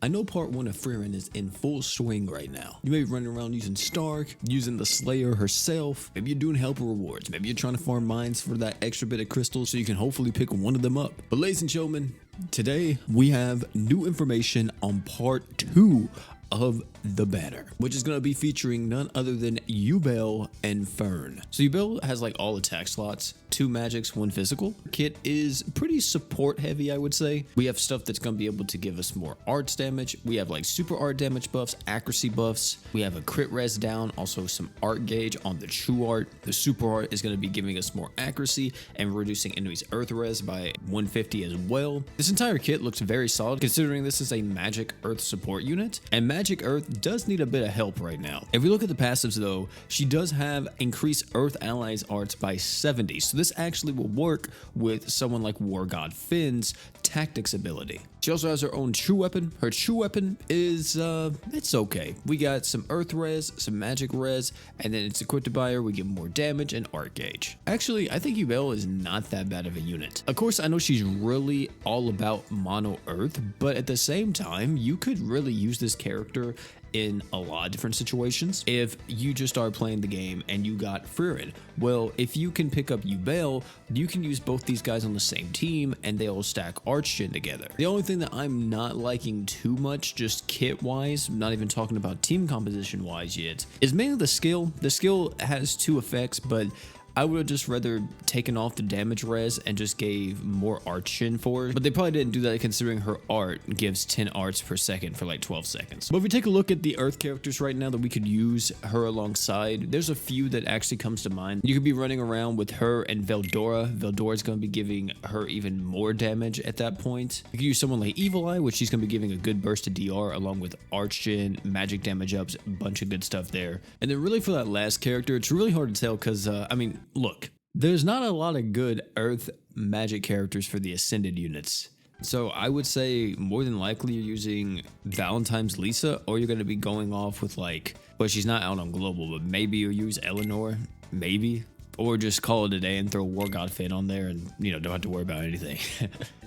I know part 1 of Fern is in full swing right now. You may be running around using Stark, using the Slayer herself, maybe you're doing helper rewards, maybe you're trying to farm mines for that extra bit of crystals so you can hopefully pick one of them up. But ladies and gentlemen, today we have new information on part 2 of the banner, which is going to be featuring none other than Ubel and Fern. So Ubel has like all attack slots, 2 magics, 1 physical. Kit is pretty support heavy, I would say. We have stuff that's going to be able to give us more arts damage. We have like super art damage buffs, accuracy buffs. We have a crit res down, also some art gauge on the true art. The super art is going to be giving us more accuracy and reducing enemies earth res by 150 as well. This entire kit looks very solid considering this is a magic earth support unit, and magic earth does need a bit of help right now. If we look at the passives though, she does have increased earth allies arts by 70, so this actually will work with someone like War God Finn's tactics ability. She also has her own true weapon. Her true weapon is it's okay. We got some earth res, some magic res, and then it's equipped by her. We get more damage and art gauge. Actually, I think Ubel is not that bad of a unit. Of course, I know she's really all about mono earth, but at the same time, you could really use this character in a lot of different situations. If you just start playing the game and you got Fern, well, if you can pick up Ubel, you can use both these guys on the same team and they'll stack Archgen together. The only thing that I'm not liking too much, just kit wise, not even talking about team composition wise yet, is mainly the skill. The skill has 2 effects, but I would have just rather taken off the damage res and just gave more Archgen for her. But they probably didn't do that considering her art gives 10 arts per second for like 12 seconds. But if we take a look at the earth characters right now that we could use her alongside, there's a few that actually comes to mind. You could be running around with her and Veldora. Veldora is going to be giving her even more damage at that point. You could use someone like Evil Eye, which she's going to be giving a good burst of DR along with Archgen, magic damage ups, a bunch of good stuff there. And then really for that last character, it's really hard to tell because, I mean, look, there's not a lot of good earth magic characters for the ascended units. So I would say more than likely you're using Valentine's Lisa, or you're going to be going off with like, well, she's not out on global, but maybe you'll use Eleanor, maybe. Or just call it a day and throw War God Finn on there and, you know, don't have to worry about anything.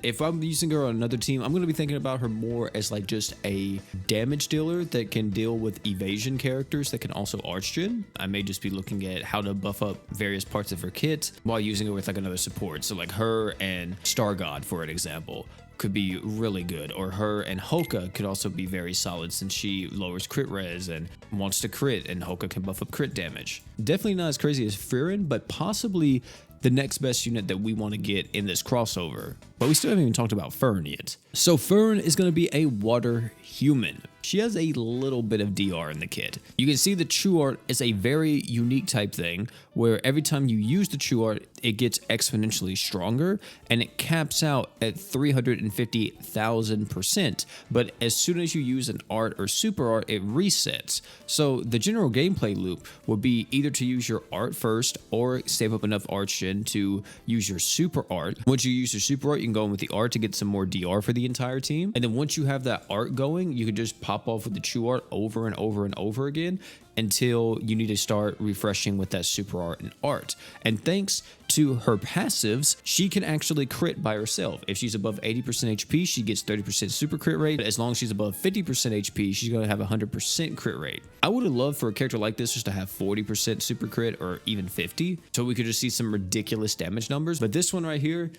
If I'm using her on another team, I'm going to be thinking about her more as like just a damage dealer that can deal with evasion characters that can also Archgen. I may just be looking at how to buff up various parts of her kit while using her with like another support. So like her and Star God, for an example, could be really good, or her and Hoka could also be very solid since she lowers crit res and wants to crit, and Hoka can buff up crit damage. Definitely not as crazy as Fern, but possibly the next best unit that we want to get in this crossover. But we still haven't even talked about Fern yet. So Fern is going to be a water human. She has a little bit of DR in the kit. You can see the true art is a very unique type thing where every time you use the true art, it gets exponentially stronger and it caps out at 350,000%. But as soon as you use an art or super art, it resets. So the general gameplay loop would be either to use your art first or save up enough Archgen to use your super art. Once you use your super art, you can go in with the art to get some more DR for the entire team. And then once you have that art going, you can just pop off with the true art over and over and over again until you need to start refreshing with that super art and art. And thanks to her passives, she can actually crit by herself. If she's above 80% HP, she gets 30% super crit rate. As long as she's above 50% HP, she's going to have 100% crit rate. I would have loved for a character like this just to have 40% super crit or even 50, so we could just see some ridiculous damage numbers. But this one right here,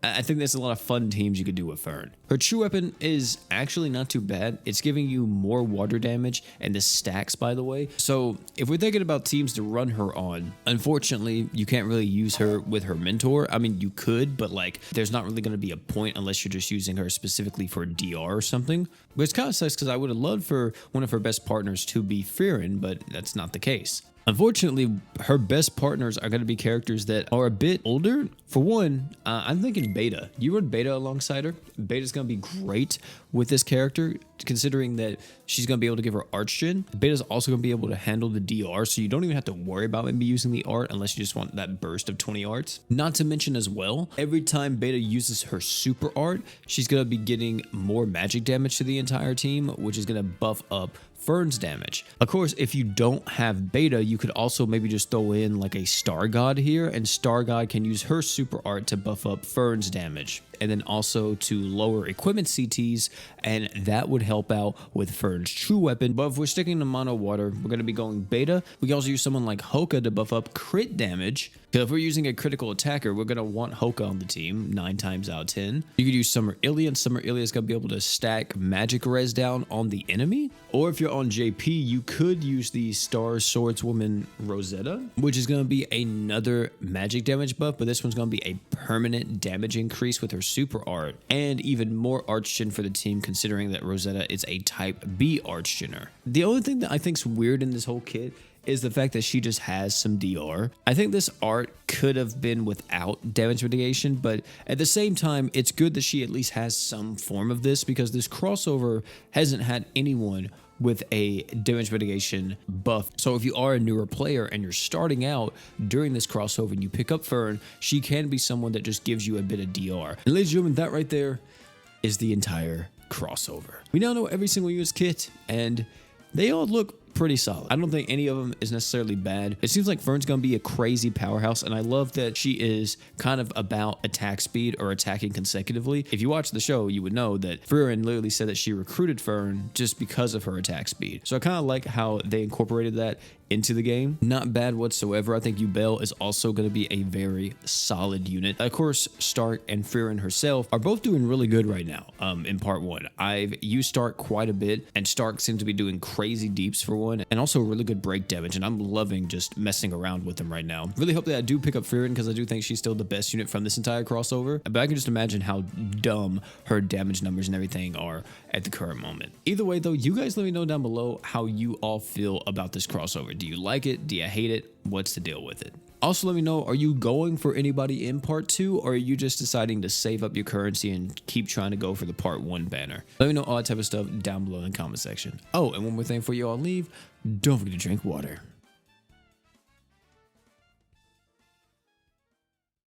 I think there's a lot of fun teams you could do with Fern. Her true weapon is actually not too bad. It's giving you more water damage, and this stacks, by the way. So if we're thinking about teams to run her on, unfortunately, you can't really use her with her mentor. I mean, you could, but like, there's not really going to be a point unless you're just using her specifically for DR or something. But it's kind of sucks because I would have loved for one of her best partners to be Fern, but that's not the case. Unfortunately, her best partners are going to be characters that are a bit older. For one, I'm thinking Beta. You run Beta alongside her. Beta's going to be great with this character, considering that she's going to be able to give her Archgen. Beta's also going to be able to handle the DR, so you don't even have to worry about maybe using the art unless you just want that burst of 20 arts. Not to mention as well, every time Beta uses her super art, she's going to be getting more magic damage to the entire team, which is going to buff up Fern's damage. Of course, if you don't have beta, you could also maybe just throw in like a Star God here, and Star God can use her super art to buff up Fern's damage, and then also to lower equipment CTs, and that would help out with Fern's true weapon. But if we're sticking to mono water, we're going to be going beta. We can also use someone like Hoka to buff up crit damage. Because if we're using a critical attacker, we're going to want Hoka on the team 9 times out of 10. You could use Summer Ilya, and Summer Ilya is going to be able to stack magic res down on the enemy. Or if you're on JP, you could use the Star Swordswoman Rosetta, which is going to be another magic damage buff, but this one's going to be a permanent damage increase with her super art, and even more archgen for the team, considering that Rosetta is a type B archgener. The only thing that I think's weird in this whole kit is the fact that she just has some DR. I think this art could have been without damage mitigation, but at the same time, it's good that she at least has some form of this, because this crossover hasn't had anyone with a damage mitigation buff. So if you are a newer player and you're starting out during this crossover and you pick up Fern, she can be someone that just gives you a bit of DR. And ladies and gentlemen, that right there is the entire crossover. We now know every single US kit, and they all look pretty solid. I don't think any of them is necessarily bad. It seems like Fern's gonna be a crazy powerhouse, and I love that she is kind of about attack speed or attacking consecutively. If you watch the show, you would know that Fern literally said that she recruited Fern just because of her attack speed. So I kind of like how they incorporated that into the game. Not bad whatsoever. I think Ubel is also going to be a very solid unit. Of course, Stark and Fern herself are both doing really good right now in part 1. I've used Stark quite a bit, and Stark seems to be doing crazy deeps for one, and also really good break damage, and I'm loving just messing around with them right now. Really hope that I do pick up Fern, because I do think she's still the best unit from this entire crossover, but I can just imagine how dumb her damage numbers and everything are at the current moment. Either way though, you guys let me know down below how you all feel about this crossover. Do you like it? Do you hate it? What's the deal with it? Also, let me know, are you going for anybody in part 2, or are you just deciding to save up your currency and keep trying to go for the part 1 banner? Let me know all that type of stuff down below in the comment section. Oh, and one more thing before you all leave, don't forget to drink water.